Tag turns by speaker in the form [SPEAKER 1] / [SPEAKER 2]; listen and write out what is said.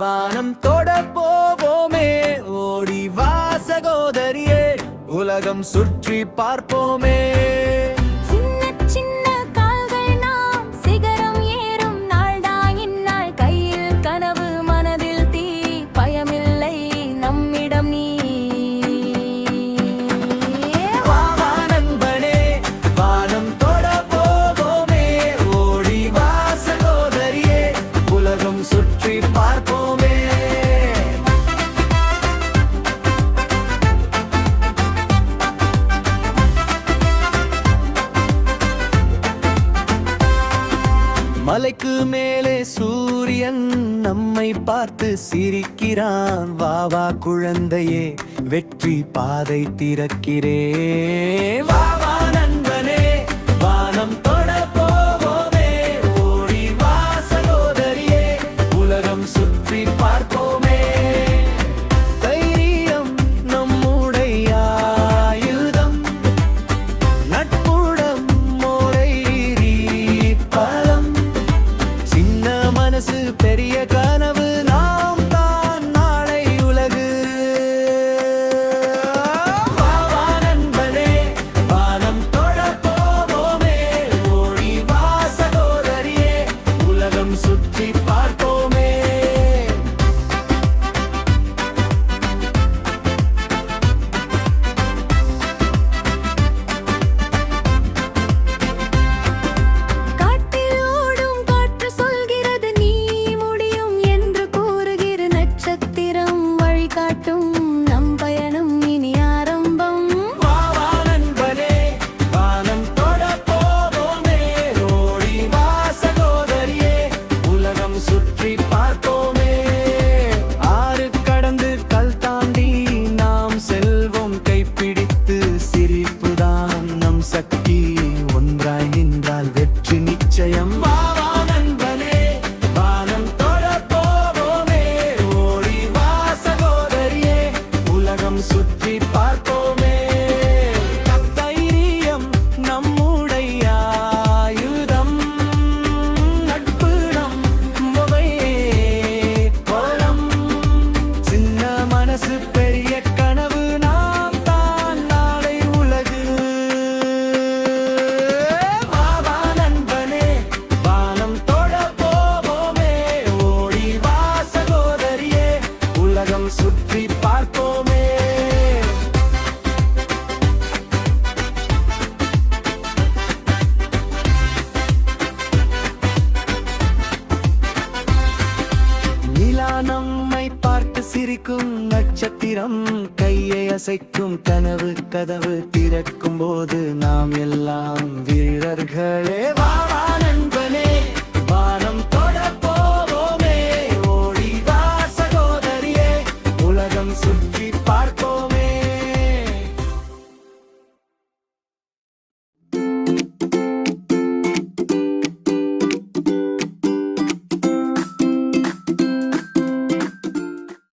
[SPEAKER 1] வானம் தொட போவோமே. ஓடி வா சகோதரியே, உலகம் சுற்றி பார்ப்போமே. மலைக்கு மேலே சூரியன் நம்மை பார்த்து சிரிக்கிறான். வா வா குழந்தையே, வெற்றி பாதை திறக்கிறே. வா வா நண்பனே, வானம் தொட போவோமே. ஓடி வா சகோதரியே, உலகம் சுற்றி பார்ப்போமே. தைரியம் நம்முடைய ஆயுதம், நட்புடம் முறையீரி பலம். மனசு பெரிய கனவு, நாம் தான் நாளை உலகு. வா வா நண்பனே, வானம் தொட போவோமே. ஓடி வா சகோதரியே, உலகம் சுற்றி பார்ப்போமே. சக்தி ஒன்றாய் நின்றால் வெற்றி நிச்சயம். வா வா நண்பனே, வானம் தொட போவோமே. ஓடி வா சகோதரியே, உலகம் சுற்றி பார்ப்போமே. தைரியம் நம்முடைய ஆயுதம், நட்பு நம் முகையே பலம். சின்ன மனசு பெரிய கனவு, நாம் தான் நாளை உலகு. சுற்றி பார்ப்போமே. நிலா நம்மை பார்த்து சிரிக்கும் நட்சத்திரம், கையை அசைக்கும் கனவு கதவு திறக்கும் போது நாம் எல்லாம் வீரர்களே. வா